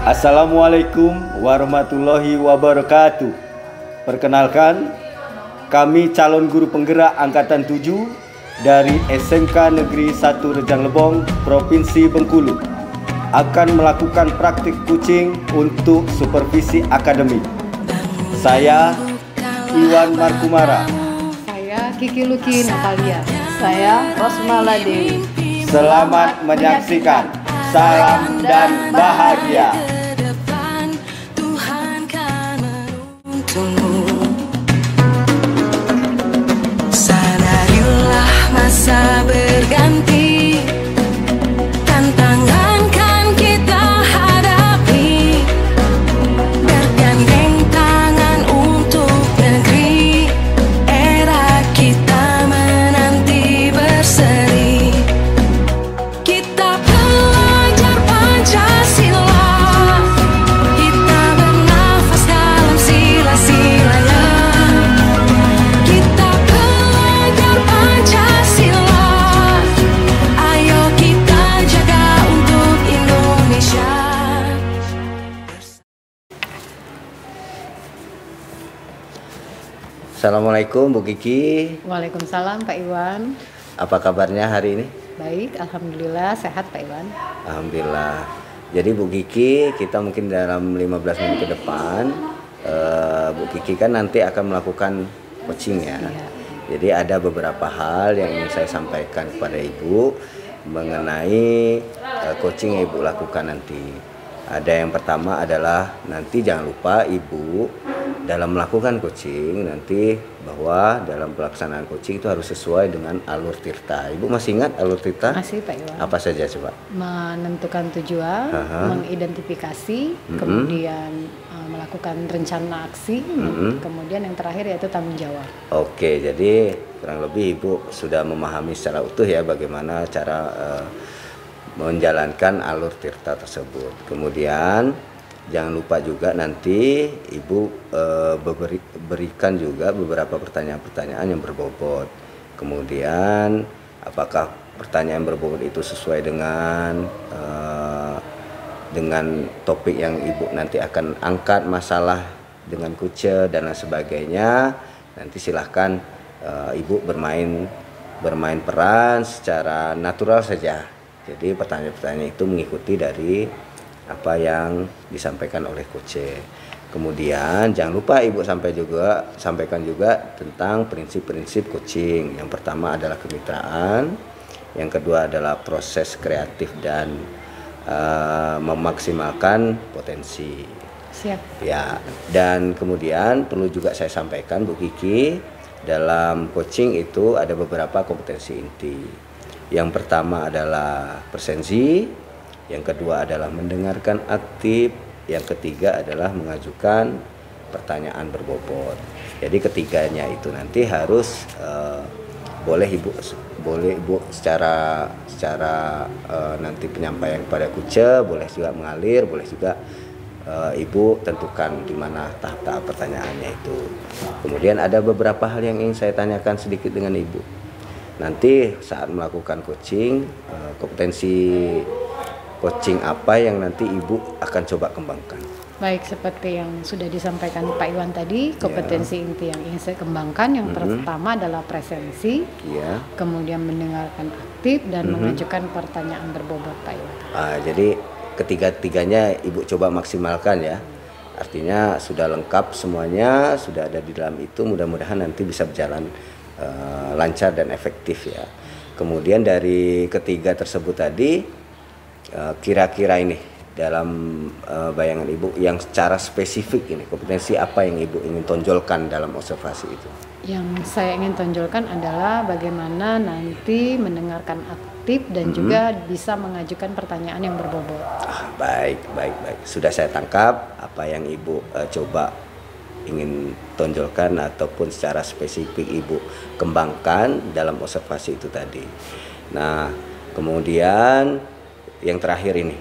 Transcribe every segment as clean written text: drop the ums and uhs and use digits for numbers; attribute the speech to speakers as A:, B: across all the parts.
A: Assalamualaikum warahmatullahi wabarakatuh. Perkenalkan, kami calon guru penggerak Angkatan 7 dari SMK Negeri 1 Rejang Lebong, Provinsi Bengkulu akan melakukan praktik coaching untuk supervisi akademik. Saya Iwan Markumara.
B: Saya Kiki Luki Natalia. Saya Rosmala Dewi.
A: Selamat menyaksikan. Salam dan bahagia.
C: Sadarilah masa berganti, tantangan kan kita hadapi, bergandeng tangan untuk negeri, era kita menanti berseri. Kita pelajar Pancasila, kita bernafas dalam sila-silanya. Kita pelajar Pancasila, ayo kita jaga untuk Indonesia.
A: Assalamualaikum Bu Kiki.
B: Waalaikumsalam Pak Iwan.
A: Apa kabarnya hari ini?
B: Baik, alhamdulillah sehat Pak Iwan.
A: Alhamdulillah. Jadi Bu Kiki, kita mungkin dalam 15 menit ke depan Bu Kiki kan nanti akan melakukan coaching ya.
B: Iya.
A: Jadi ada beberapa hal yang ingin saya sampaikan kepada Ibu mengenai coaching yang Ibu lakukan nanti. Ada yang pertama adalah nanti jangan lupa Ibu dalam melakukan coaching nanti bahwa dalam pelaksanaan coaching itu harus sesuai dengan alur tirta. Ibu masih ingat alur tirta?
B: Masih Pak Iwan.
A: Apa saja coba?
B: Menentukan tujuan, mengidentifikasi, kemudian melakukan rencana aksi, kemudian yang terakhir yaitu tanggung jawab.
A: Oke, jadi kurang lebih Ibu sudah memahami secara utuh ya bagaimana cara menjalankan alur tirta tersebut. Kemudian jangan lupa juga nanti Ibu berikan juga beberapa pertanyaan-pertanyaan yang berbobot. Kemudian apakah pertanyaan berbobot itu sesuai dengan topik yang Ibu nanti akan angkat, masalah dengan kuce dan lain sebagainya. Nanti silahkan Ibu bermain peran secara natural saja. Jadi pertanyaan-pertanyaan itu mengikuti dari apa yang disampaikan oleh coach. Kemudian jangan lupa Ibu sampaikan juga tentang prinsip-prinsip coaching. Yang pertama adalah kemitraan, yang kedua adalah proses kreatif dan memaksimalkan potensi.
B: Siap.
A: Ya, dan kemudian perlu juga saya sampaikan Bu Kiki, dalam coaching itu ada beberapa kompetensi inti. Yang pertama adalah presensi, yang kedua adalah mendengarkan aktif, yang ketiga adalah mengajukan pertanyaan berbobot. Jadi ketiganya itu nanti harus boleh Ibu secara nanti penyampaian kepada kuce, boleh juga mengalir, boleh juga Ibu tentukan di mana tahap-tahap pertanyaannya itu. Kemudian ada beberapa hal yang ingin saya tanyakan sedikit dengan Ibu. Nanti saat melakukan coaching, kompetensi coaching apa yang nanti Ibu akan coba kembangkan?
B: Baik, seperti yang sudah disampaikan Pak Iwan tadi, kompetensi inti yang ingin saya kembangkan yang pertama adalah presensi, kemudian mendengarkan aktif dan mengajukan pertanyaan berbobot Pak Iwan.
A: Jadi ketiga-tiganya Ibu coba maksimalkan ya. Artinya sudah lengkap semuanya, sudah ada di dalam itu, mudah-mudahan nanti bisa berjalan lancar dan efektif ya. Kemudian dari ketiga tersebut tadi, kira-kira ini dalam bayangan Ibu yang secara spesifik ini kompetensi apa yang Ibu ingin tonjolkan dalam observasi itu? Yang
B: saya ingin tonjolkan adalah bagaimana nanti mendengarkan aktif dan juga bisa mengajukan pertanyaan yang berbobot. Baik.
A: Sudah saya tangkap apa yang Ibu coba ingin tonjolkan ataupun secara spesifik Ibu kembangkan dalam observasi itu tadi. Nah, kemudian yang terakhir ini,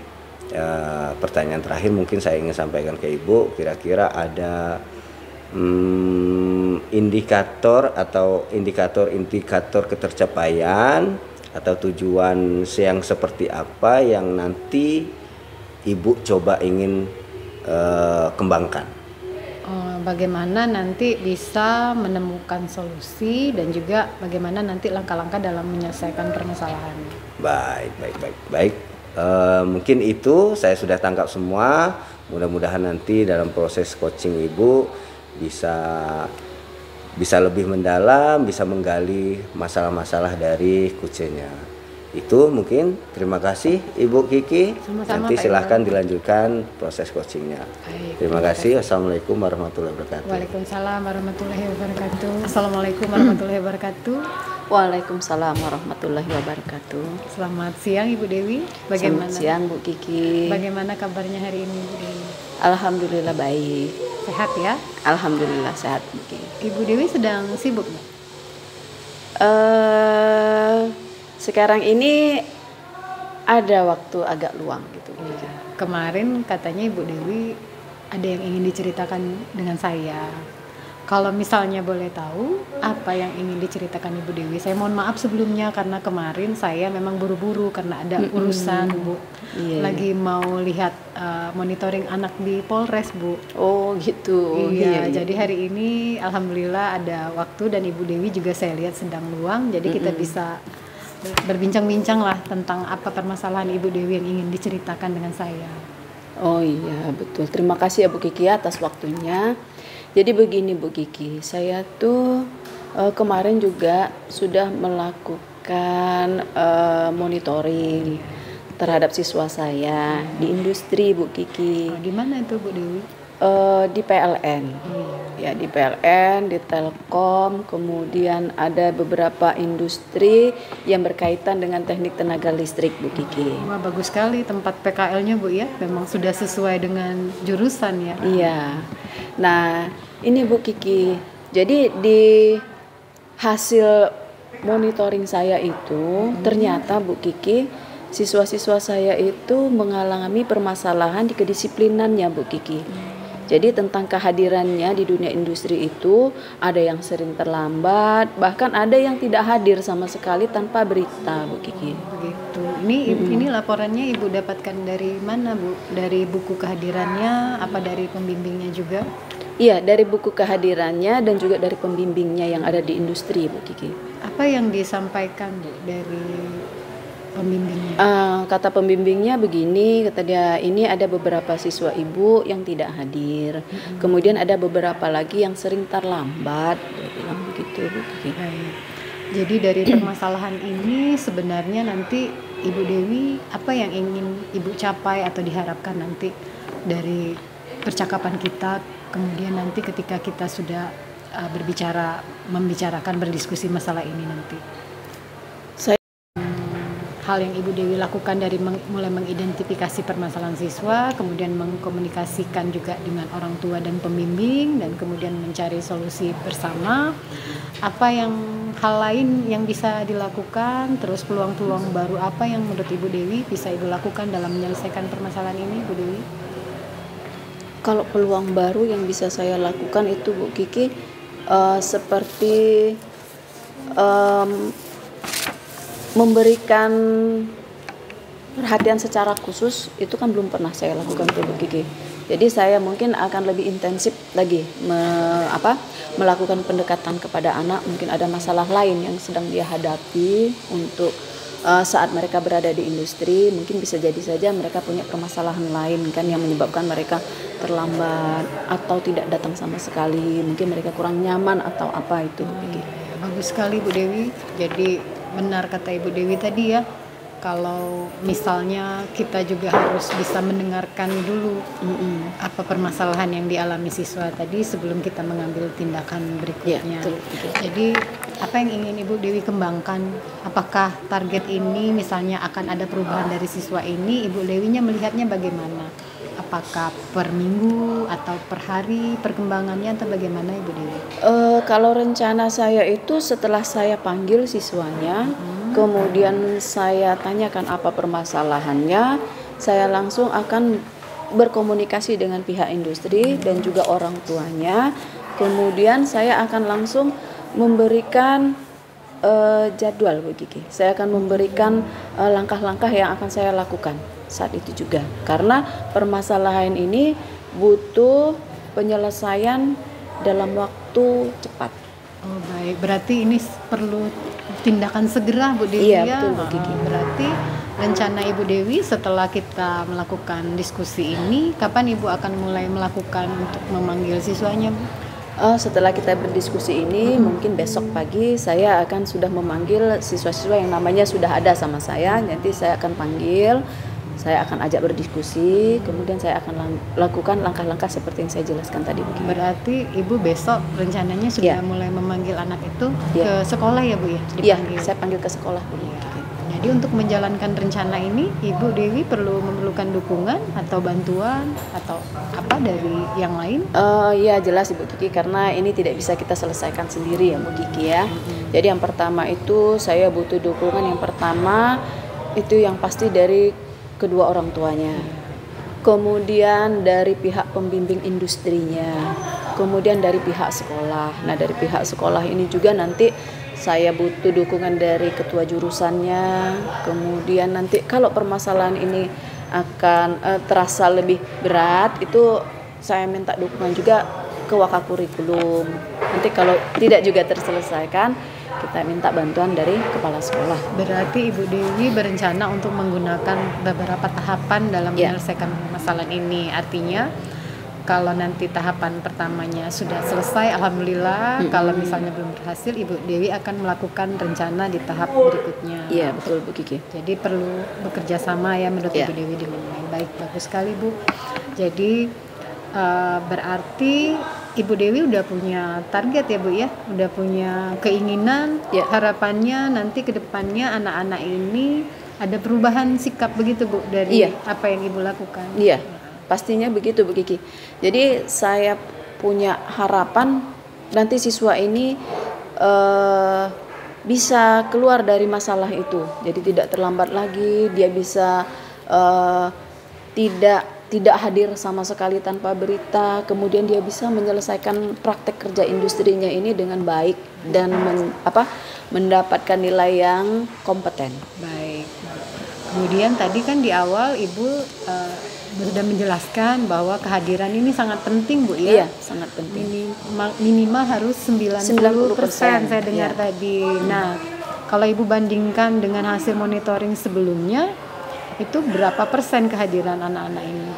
A: pertanyaan terakhir mungkin saya ingin sampaikan ke Ibu, kira-kira ada indikator ketercapaian atau tujuan yang seperti apa yang nanti Ibu coba ingin kembangkan.
B: Bagaimana nanti bisa menemukan solusi dan juga bagaimana nanti langkah-langkah dalam menyelesaikan permasalahan.
A: Baik. Mungkin itu saya sudah tangkap semua. Mudah-mudahan nanti dalam proses coaching Ibu bisa lebih mendalam, bisa menggali masalah-masalah dari kucingnya. Itu mungkin. Terima kasih Ibu Kiki.
B: Sama-sama,
A: nanti
B: Pak
A: silahkan
B: Iwan.
A: dilanjutkan proses coachingnya. Terima kasih. Assalamualaikum warahmatullahi wabarakatuh.
B: Waalaikumsalam warahmatullahi wabarakatuh. Assalamualaikum warahmatullahi wabarakatuh.
D: Waalaikumsalam warahmatullahi wabarakatuh.
B: Selamat siang Ibu Dewi. Bagaimana?
D: Selamat siang Bu Kiki.
B: Bagaimana kabarnya hari ini Ibu Dewi?
D: Alhamdulillah baik.
B: Sehat ya?
D: Alhamdulillah sehat Bu Kiki.
B: Ibu Dewi sedang sibuk nggak?
D: Sekarang ini ada waktu agak luang gitu.
B: Kemarin katanya Ibu Dewi ada yang ingin diceritakan dengan saya. Kalau misalnya boleh tahu apa yang ingin diceritakan Ibu Dewi, saya mohon maaf sebelumnya karena kemarin saya memang buru-buru karena ada urusan Bu. Lagi mau lihat monitoring anak di Polres Bu.
D: Oh gitu.
B: Iya, jadi hari ini alhamdulillah ada waktu dan Ibu Dewi juga saya lihat sedang luang, jadi kita bisa berbincang-bincang lah tentang apa permasalahan Ibu Dewi yang ingin diceritakan dengan saya.
D: Oh iya betul. Terima kasih ya Bu Kiki atas waktunya. Jadi begini Bu Kiki, saya tuh kemarin juga sudah melakukan monitoring terhadap siswa saya di industri Bu Kiki.
B: Di mana itu Bu Dewi?
D: Di PLN. Ya di PLN, di Telkom, kemudian ada beberapa industri yang berkaitan dengan teknik tenaga listrik Bu Kiki.
B: Wah bagus sekali tempat PKL-nya Bu ya, memang sudah sesuai dengan jurusan ya.
D: Iya. Nah ini Bu Kiki, jadi di hasil monitoring saya itu ternyata Bu Kiki, siswa-siswa saya itu mengalami permasalahan di kedisiplinannya Bu Kiki. Jadi tentang kehadirannya di dunia industri itu ada yang sering terlambat, bahkan ada yang tidak hadir sama sekali tanpa berita Bu Kiki.
B: Begitu. Ini laporannya Ibu dapatkan dari mana Bu? Dari buku kehadirannya, apa dari pembimbingnya juga?
D: Iya, dari buku kehadirannya dan juga dari pembimbingnya yang ada di industri Bu Kiki.
B: Apa yang disampaikan Bu dari pembimbingnya?
D: Kata pembimbingnya begini, kata dia ini ada beberapa siswa ibu yang tidak hadir, kemudian ada beberapa lagi yang sering terlambat, dia bilang begitu Bu Kiki.
B: Jadi dari permasalahan ini sebenarnya nanti Ibu Dewi apa yang ingin Ibu capai atau diharapkan nanti dari percakapan kita, kemudian nanti ketika kita sudah membicarakan, berdiskusi masalah ini nanti. Hal yang Ibu Dewi lakukan dari mulai mengidentifikasi permasalahan siswa, kemudian mengkomunikasikan juga dengan orang tua dan pembimbing, dan kemudian mencari solusi bersama. Apa yang hal lain yang bisa dilakukan, terus peluang-peluang baru apa yang menurut Ibu Dewi bisa Ibu lakukan dalam menyelesaikan permasalahan ini, Ibu Dewi?
D: Kalau peluang baru yang bisa saya lakukan itu Bu Kiki seperti memberikan perhatian secara khusus itu kan belum pernah saya lakukan tuh Bu Kiki. Jadi saya mungkin akan lebih intensif lagi melakukan pendekatan kepada anak, mungkin ada masalah lain yang sedang dia hadapi untuk saat mereka berada di industri, mungkin bisa jadi saja mereka punya permasalahan lain kan yang menyebabkan mereka terlambat atau tidak datang sama sekali, mungkin mereka kurang nyaman atau apa itu Bu Kiki.
B: Bagus sekali Bu Dewi. Jadi benar kata Ibu Dewi tadi ya, kalau misalnya kita juga harus bisa mendengarkan dulu apa permasalahan yang dialami siswa tadi sebelum kita mengambil tindakan berikutnya.
D: Ya, betul.
B: Jadi apa yang ingin Ibu Dewi kembangkan? Apakah target ini misalnya akan ada perubahan dari siswa ini? Ibu Dewinya melihatnya bagaimana? Apakah per minggu atau per hari perkembangannya atau bagaimana Ibu Dewi?
D: Kalau rencana saya itu setelah saya panggil siswanya, kemudian saya tanyakan apa permasalahannya, saya langsung akan berkomunikasi dengan pihak industri dan juga orang tuanya. Kemudian saya akan langsung memberikan jadwal Bu Kiki. Saya akan memberikan langkah-langkah yang akan saya lakukan saat itu juga. Karena permasalahan ini butuh penyelesaian dalam waktu cepat.
B: Oh baik, berarti ini perlu tindakan segera Bu Dewi
D: Iya,
B: ya.
D: betul, Bu Kiki.
B: Berarti rencana Ibu Dewi setelah kita melakukan diskusi ini, kapan Ibu akan mulai melakukan untuk memanggil siswanya Bu?
D: Setelah kita berdiskusi ini, mungkin besok pagi saya akan sudah memanggil siswa-siswa yang namanya sudah ada sama saya. Nanti saya akan panggil, saya akan ajak berdiskusi, kemudian saya akan lakukan langkah-langkah seperti yang saya jelaskan tadi.
B: Berarti Ibu besok rencananya sudah
D: Ya.
B: mulai memanggil anak itu
D: Ya.
B: ke sekolah ya Bu ya?
D: Iya,
B: Dipanggil.
D: saya panggil ke sekolah.
B: Jadi untuk menjalankan rencana ini, Ibu Dewi perlu memerlukan dukungan atau bantuan atau apa dari yang lain?
D: Ya jelas Ibu Kiki, karena ini tidak bisa kita selesaikan sendiri ya Bu Kiki ya. Jadi yang pertama itu saya butuh dukungan, yang pertama itu yang pasti dari kedua orang tuanya. Kemudian dari pihak pembimbing industrinya, kemudian dari pihak sekolah. Nah dari pihak sekolah ini juga nanti saya butuh dukungan dari ketua jurusannya. Kemudian nanti kalau permasalahan ini akan terasa lebih berat, itu saya minta dukungan juga ke wakakurikulum. Nanti kalau tidak juga terselesaikan, kita minta bantuan dari kepala sekolah.
B: Berarti Ibu Dewi berencana untuk menggunakan beberapa tahapan dalam
D: Ya.
B: menyelesaikan permasalahan ini. Artinya kalau nanti tahapan pertamanya sudah selesai, alhamdulillah. Kalau misalnya belum berhasil, Ibu Dewi akan melakukan rencana di tahap berikutnya.
D: Iya betul Bu Kiki.
B: Jadi perlu bekerja sama ya menurut
D: Ya.
B: Ibu Dewi dengan baik. Bagus sekali Bu. Jadi berarti Ibu Dewi udah punya target ya Bu ya, udah punya keinginan,
D: Ya.
B: harapannya nanti ke depannya anak-anak ini ada perubahan sikap begitu Bu dari
D: Iya.
B: apa yang Ibu lakukan.
D: Iya, pastinya begitu Bu Kiki. Jadi saya punya harapan nanti siswa ini bisa keluar dari masalah itu. Jadi tidak terlambat lagi, dia bisa tidak hadir sama sekali tanpa berita. Kemudian dia bisa menyelesaikan praktek kerja industrinya ini dengan baik dan mendapatkan nilai yang kompeten.
B: Baik. Kemudian tadi kan di awal Ibu sudah menjelaskan bahwa kehadiran ini sangat penting Bu ya.
D: Iya, sangat penting.
B: Minimal harus 90% saya dengar
D: Iya.
B: tadi. Nah, kalau Ibu bandingkan dengan hasil monitoring sebelumnya, itu berapa persen kehadiran anak-anak ini?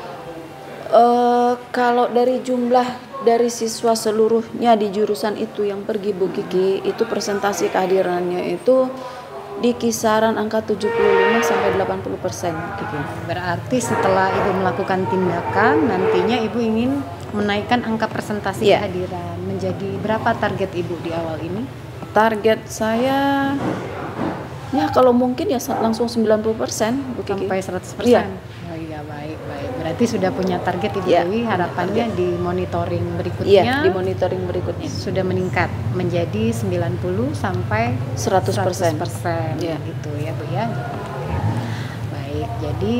D: Kalau dari jumlah dari siswa seluruhnya di jurusan itu yang pergi Bu Kiki, itu persentase kehadirannya itu di kisaran angka 75 sampai 80% Kiki.
B: Berarti setelah Ibu melakukan tindakan, nantinya Ibu ingin menaikkan angka persentase
D: Iya.
B: kehadiran menjadi berapa target Ibu di awal ini?
D: Target saya ya kalau mungkin ya langsung 90% Bu Kiki.
B: Sampai 100%.
D: Iya.
B: Oh iya, baik. Berarti sudah punya target Ibu
D: Iya,
B: Dewi, harapannya di monitoring
D: Iya,
B: berikutnya
D: di monitoring berikutnya
B: sudah meningkat menjadi 90 sampai
D: 100%.
B: 100%.
D: Iya.
B: Gitu ya Bu ya. Baik, jadi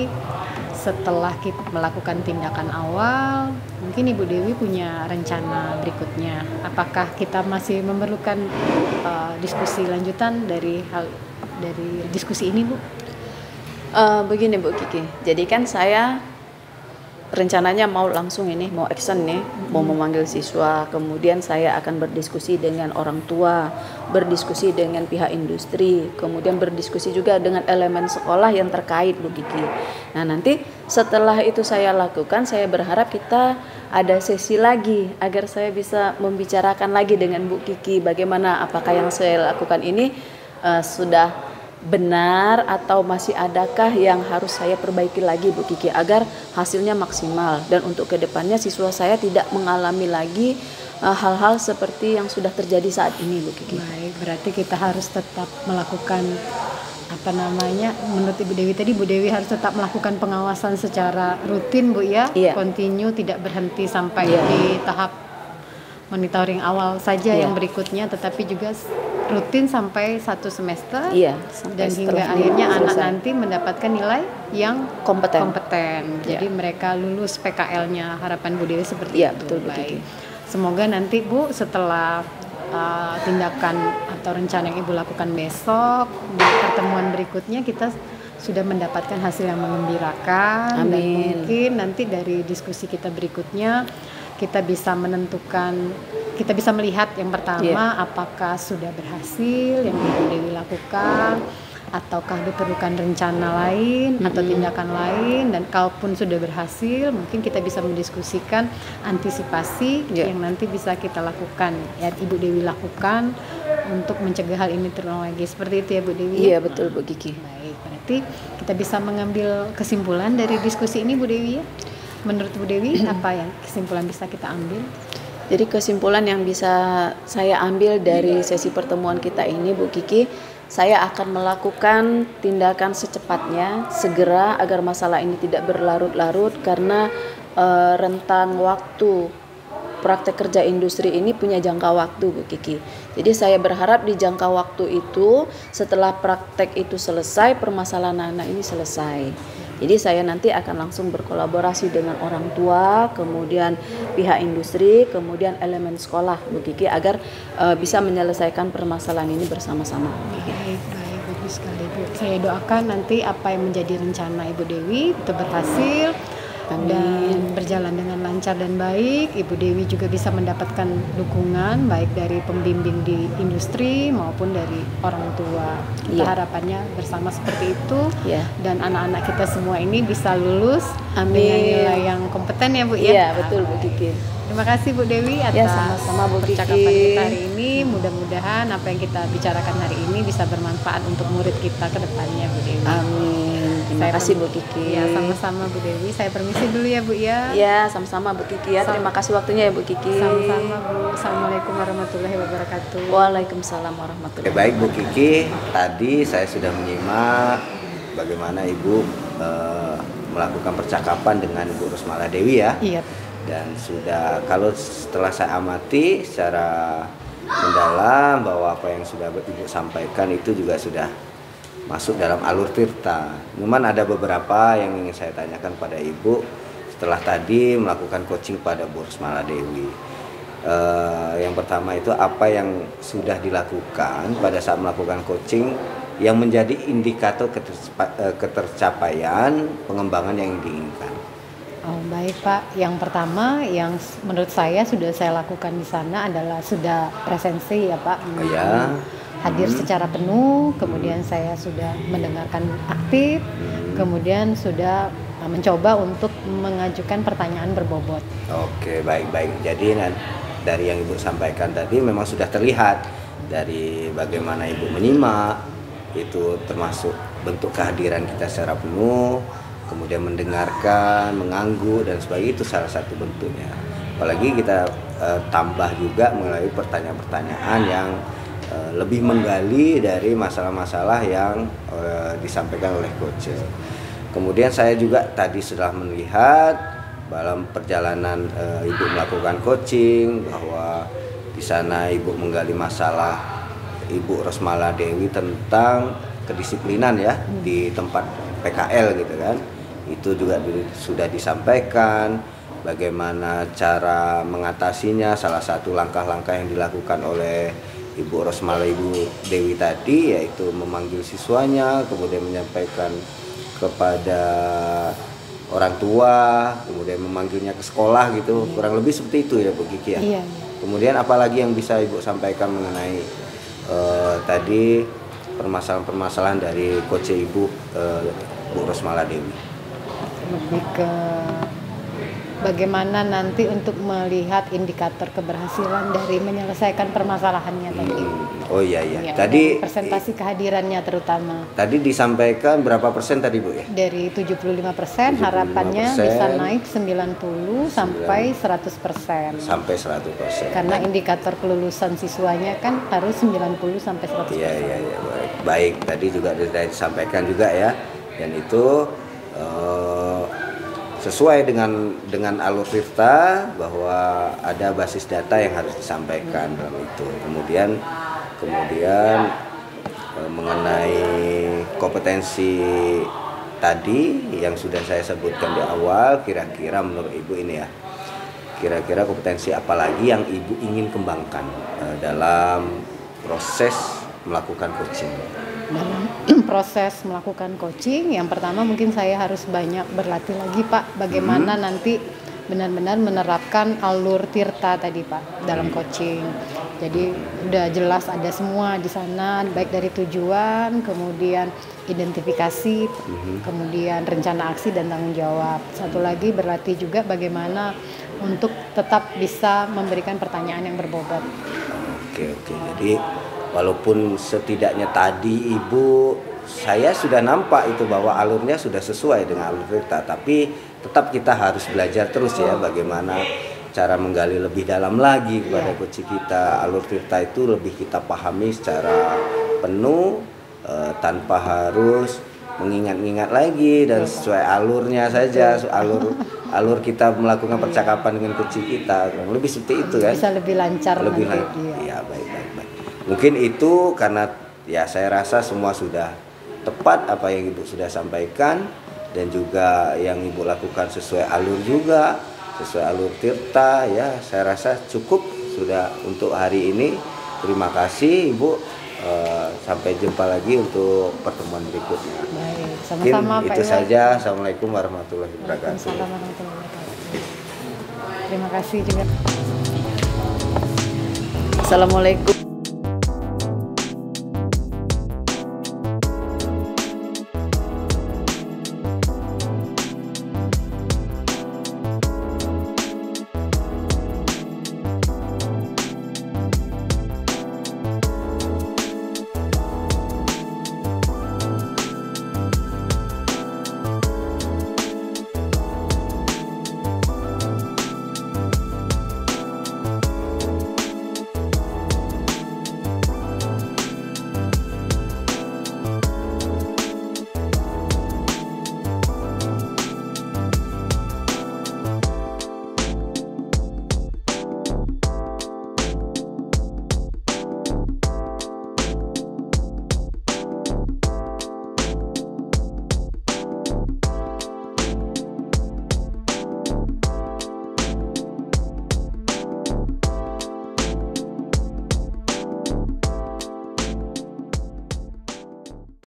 B: setelah kita melakukan tindakan awal, mungkin Ibu Dewi punya rencana berikutnya. Apakah kita masih memerlukan diskusi lanjutan dari diskusi ini Bu?
D: Begini Bu Kiki, jadi kan saya rencananya mau langsung ini, mau action nih, mau memanggil siswa, kemudian saya akan berdiskusi dengan orang tua, berdiskusi dengan pihak industri, kemudian berdiskusi juga dengan elemen sekolah yang terkait Bu Kiki. Nah nanti setelah itu saya lakukan, saya berharap kita ada sesi lagi agar saya bisa membicarakan lagi dengan Bu Kiki bagaimana apakah yang saya lakukan ini sudah benar atau masih adakah yang harus saya perbaiki lagi Bu Kiki agar hasilnya maksimal dan untuk kedepannya siswa saya tidak mengalami lagi hal-hal seperti yang sudah terjadi saat ini Bu Kiki.
B: Baik, berarti kita harus tetap melakukan menurut Ibu Dewi tadi, Bu Dewi harus tetap melakukan pengawasan secara rutin Bu ya,
D: Iya.
B: continue, tidak berhenti sampai
D: Iya.
B: di tahap monitoring awal saja
D: Iya.
B: yang berikutnya, tetapi juga rutin sampai 1 semester.
D: Iya, sampai
B: Dan hingga
D: setelah
B: akhirnya anak
D: selesai.
B: nanti mendapatkan nilai yang
D: Kompeten.
B: Jadi
D: Iya.
B: mereka lulus PKL-nya, harapan Bu Dewi seperti
D: Iya,
B: itu.
D: betul, Bu
B: Baik.
D: Kiki.
B: Semoga nanti Bu setelah tindakan atau rencana yang Ibu lakukan besok di pertemuan berikutnya kita sudah mendapatkan hasil yang mengembirakan.
D: Amin.
B: Dan mungkin nanti dari diskusi kita berikutnya kita bisa menentukan, kita bisa melihat yang pertama apakah sudah berhasil yang Ibu Dewi lakukan, ataukah diperlukan rencana lain atau tindakan lain, dan kalaupun sudah berhasil mungkin kita bisa mendiskusikan antisipasi yang nanti bisa kita lakukan, ya Ibu Dewi lakukan untuk mencegah hal ini terulang lagi. Seperti itu ya Bu Dewi?
D: Iya betul Bu Kiki.
B: Baik, berarti kita bisa mengambil kesimpulan dari diskusi ini Bu Dewi ya. Menurut Bu Dewi apa yang kesimpulan bisa kita ambil?
D: Jadi kesimpulan yang bisa saya ambil dari sesi pertemuan kita ini Bu Kiki, saya akan melakukan tindakan secepatnya, segera, agar masalah ini tidak berlarut-larut, karena rentan waktu praktek kerja industri ini punya jangka waktu Bu Kiki. Jadi saya berharap di jangka waktu itu, setelah praktek itu selesai, permasalahan anak ini selesai. Jadi saya nanti akan langsung berkolaborasi dengan orang tua, kemudian pihak industri, kemudian elemen sekolah Bu Kiki, agar bisa menyelesaikan permasalahan ini bersama-sama.
B: Baik, bagus sekali Bu. Saya doakan nanti apa yang menjadi rencana Ibu Dewi itu berhasil.
D: Amin.
B: Dan berjalan dengan lancar dan baik. Ibu Dewi juga bisa mendapatkan dukungan baik dari pembimbing di industri maupun dari orang tua. Kita harapannya bersama seperti itu. Dan anak-anak kita semua ini bisa lulus dengan nilai yang kompeten ya Bu ya.
D: Iya betul Bu Kiki.
B: Terima kasih Bu Dewi atas
D: sama-sama Bu Kiki.
B: percakapan kita hari ini. Mudah-mudahan apa yang kita bicarakan hari ini bisa bermanfaat untuk murid kita ke depannya Bu Dewi.
D: Amin. Terima kasih Bu Kiki.
B: Ya, sama-sama Bu Dewi. Saya permisi dulu ya Bu ya.
D: Ya, sama-sama Bu Kiki ya. Terima kasih waktunya ya Bu Kiki.
B: Sama-sama Bu. Assalamualaikum warahmatullahi wabarakatuh.
D: Waalaikumsalam warahmatullahi wabarakatuh.
A: Baik Bu Kiki, tadi saya sudah menyimak bagaimana Ibu melakukan percakapan dengan Ibu Rosmala Dewi ya.
B: Iya.
A: Dan sudah, kalau setelah saya amati secara mendalam bahwa apa yang sudah Ibu sampaikan itu juga sudah masuk dalam alur tirta. Cuman ada beberapa yang ingin saya tanyakan pada Ibu setelah tadi melakukan coaching pada Bu Rosmala Dewi. Yang pertama itu apa yang sudah dilakukan pada saat melakukan coaching yang menjadi indikator ketercapaian pengembangan yang diinginkan.
B: Oh, baik Pak. Yang pertama yang menurut saya sudah saya lakukan di sana adalah sudah presensi ya Pak. Hadir secara penuh, kemudian saya sudah mendengarkan aktif, kemudian sudah mencoba untuk mengajukan pertanyaan berbobot.
A: Oke, baik-baik. Jadi dari yang Ibu sampaikan tadi memang sudah terlihat dari bagaimana Ibu menyimak, itu termasuk bentuk kehadiran kita secara penuh, kemudian mendengarkan, mengganggu dan sebagainya, itu salah satu bentuknya. Apalagi kita tambah juga melalui pertanyaan-pertanyaan yang lebih menggali dari masalah-masalah yang disampaikan oleh coach. Kemudian saya juga tadi sudah melihat dalam perjalanan Ibu melakukan coaching bahwa di sana Ibu menggali masalah Ibu Rosmala Dewi tentang kedisiplinan ya di tempat PKL gitu kan. Itu juga sudah disampaikan bagaimana cara mengatasinya. Salah satu langkah-langkah yang dilakukan oleh Ibu Rosmala Dewi tadi yaitu memanggil siswanya, kemudian menyampaikan kepada orang tua, kemudian memanggilnya ke sekolah gitu. Kurang lebih seperti itu ya Bu Kiki ya.
B: Iya.
A: Kemudian apalagi yang bisa Ibu sampaikan mengenai tadi permasalahan-permasalahan dari coach Ibu Bu Rosmala Dewi?
B: Lebih ke bagaimana nanti untuk melihat indikator keberhasilan dari menyelesaikan permasalahannya tadi.
A: Oh iya.
B: Ya,
A: tadi
B: presentasi kehadirannya terutama.
A: Tadi disampaikan berapa persen tadi Bu ya?
B: Dari 75%, harapannya bisa naik 90 sampai 100%.
A: Sampai 100%.
B: Karena indikator kelulusan siswanya kan harus 90 sampai 100%.
A: Iya, baik. Tadi juga sudah disampaikan juga ya. Dan itu sesuai dengan alur tirta bahwa ada basis data yang harus disampaikan dalam itu. Kemudian mengenai kompetensi tadi yang sudah saya sebutkan di awal, kira-kira menurut Ibu ini ya, kira-kira kompetensi apa lagi yang Ibu ingin kembangkan dalam proses melakukan coaching?
B: dalam proses melakukan coaching, yang pertama mungkin saya harus banyak berlatih lagi Pak, bagaimana nanti benar-benar menerapkan alur tirta tadi Pak dalam coaching. Jadi udah jelas ada semua di sana, baik dari tujuan, kemudian identifikasi, kemudian rencana aksi dan tanggung jawab. Satu lagi berlatih juga bagaimana untuk tetap bisa memberikan pertanyaan yang berbobot.
A: Oke. Jadi walaupun setidaknya tadi Ibu, saya sudah nampak itu bahwa alurnya sudah sesuai dengan alur tirta, tapi tetap kita harus belajar terus ya bagaimana cara menggali lebih dalam lagi kepada coach kita. Alur tirta itu lebih kita pahami secara penuh tanpa harus mengingat-ingat lagi, dan sesuai alurnya saja, alur kita melakukan percakapan dengan coach kita, lebih seperti itu kan.
B: Bisa lebih lancar
A: lebih
B: nanti.
A: Ya, baik. Mungkin itu karena ya saya rasa semua sudah tepat apa yang Ibu sudah sampaikan, dan juga yang Ibu lakukan sesuai alur juga, sesuai alur tirta ya. Saya rasa cukup sudah untuk hari ini. Terima kasih Ibu. Sampai jumpa lagi untuk pertemuan berikutnya.
B: Baik, sama-sama
A: Mungkin
B: Pak
A: itu
B: Iwan.
A: saja. Assalamualaikum warahmatullahi wabarakatuh.
B: Waalaikumsalam warahmatullahi wabarakatuh. Terima kasih juga.
D: Assalamualaikum